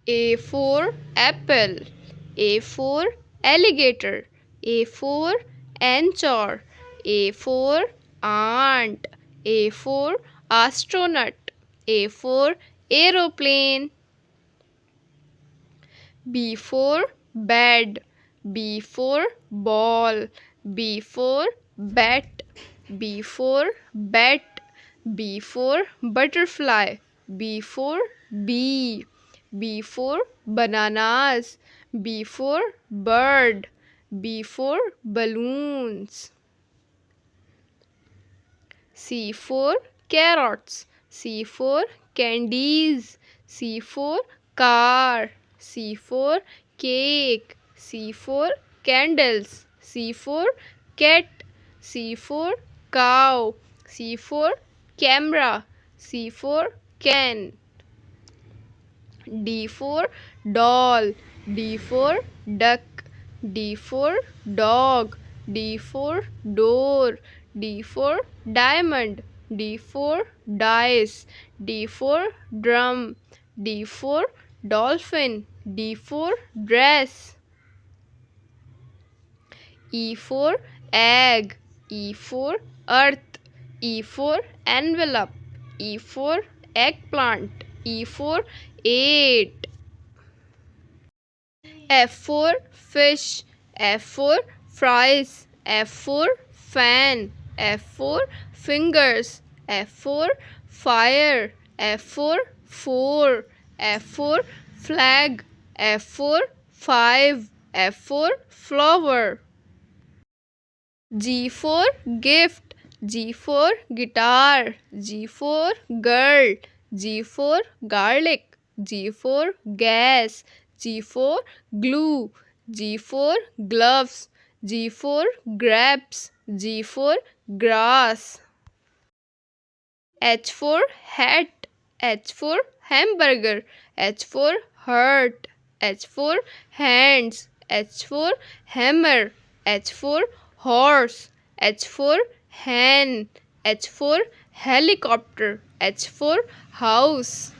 A for apple. A for alligator. A for anchor. A for ant. A for astronaut. A for aeroplane. B for bed. B for ball. B for bat. B for bat. B for butterfly. B for bee. B for bananas. B for bird. B for balloons. C for carrots. C for candies. C for car. C for cake. C for candles. C for cat. C for cow. C for camera. C for can. D for doll. D for duck. D for dog. D for door. D for diamond. D for dice. D for drum. D for dolphin. D for dress. E for egg. E for earth. E for envelope. E for eggplant. E for 8. F for fish. F for fries. F for fan. F for fingers. F for fire. F for 4. F for flag. F for 5. F for flower. G for gift. G for guitar. G for girl. G for garlic. G for gas. G for glue. G for gloves. G for grapes. G for grass. H for hat. H for hamburger. H for heart. H for hands. H for hammer. H for horse. H for hen. H for helicopter. H for house.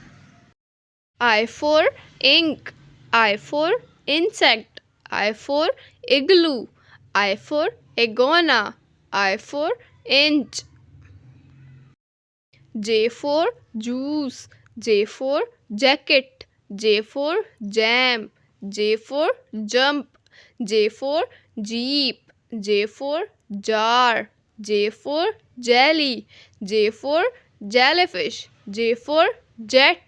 I for ink. I for insect. I for igloo. I for iguana. I for inch. J for juice. J for jacket. J for jam. J for jump. J for jeep. J for jar. J for jelly. J for jellyfish. J for jet.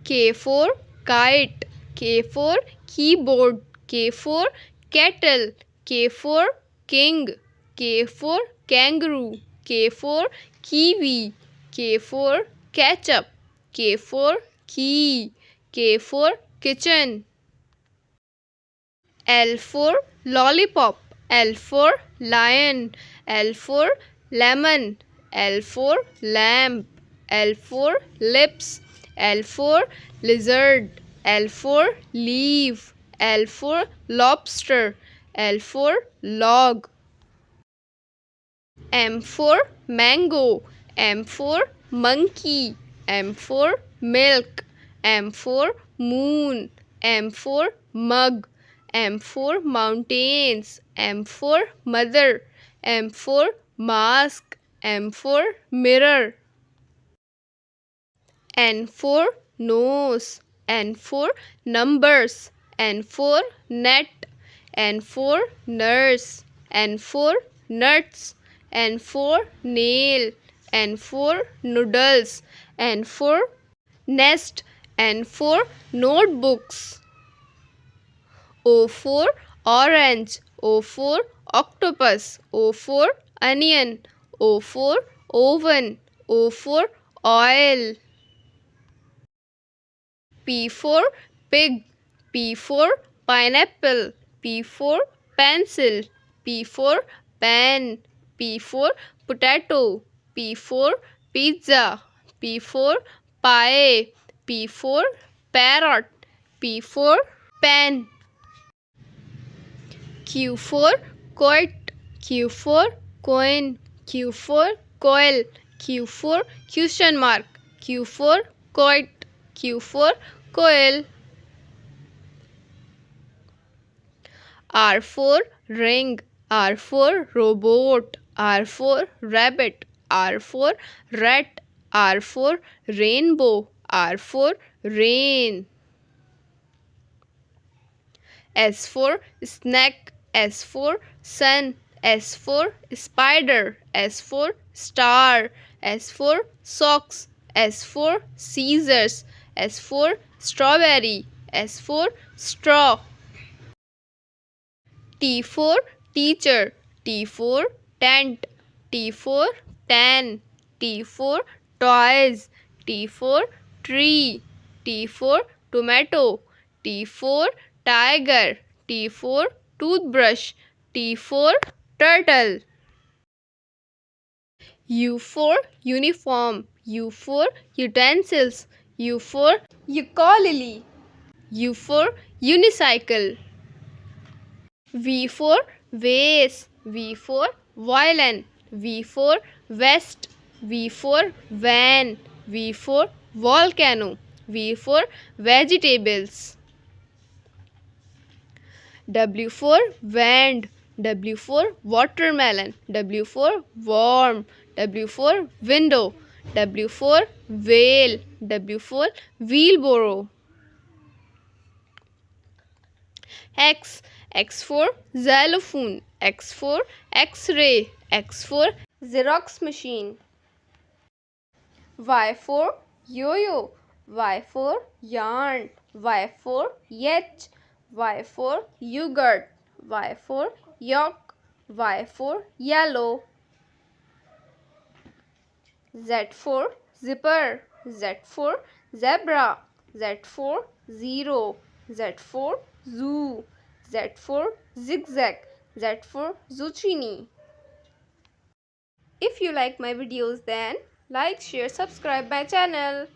K for kite. K for keyboard. K for kettle. K for king. K for kangaroo. K for kiwi. K for ketchup. K for key. K for kitchen. L for lollipop. L for lion. L for lemon. L for lamp. L for lips. L for lizard. L for leaf. L for lobster. L for log. M for mango. M for monkey. M for milk. M for moon. M for mug. M for mountains. M for mother. M for mask. M for mirror. N for nose. N for numbers. N for net. N for nurse. N for nuts. N for nail. N for noodles. N for nest. N for notebooks. O for orange. O for octopus. O for onion. O for oven. O for oil. P for pig. P for pineapple. P for pencil. P for pen. P for potato. P for pizza. P for pie. P for parrot. P for pen. Q for quote. Q for coin. Q for coil. Q for question mark. Q for quote. Q for Coil. R for ring. R for robot. R for rabbit. R for rat. R for rainbow. R for rain. S for snake. S for sun. S for spider. S for star. S for socks. S for scissors. S for strawberry. S for straw. T for teacher. T for tent. T for tan. T for toys. T for tree. T for tomato. T for tiger. T for toothbrush. T for turtle. U for uniform. U for utensils. U for ukulele. U for unicycle. V for vase. V for violin. V for vest. V for van. V for volcano. V for vegetables. W for wand. W for watermelon. W for worm. W for window. W for whale. W for wheelbarrow. X. X for xylophone. X for X-ray. X for Xerox machine. Y for yo-yo. Y for yarn. Y for yacht. Y for yogurt. Y for yolk. Y for yellow. Z for zipper. Z for zebra. Z for zero. Z for zoo. Z for zigzag. Z for zucchini. If you like my videos, then like, share, subscribe my channel.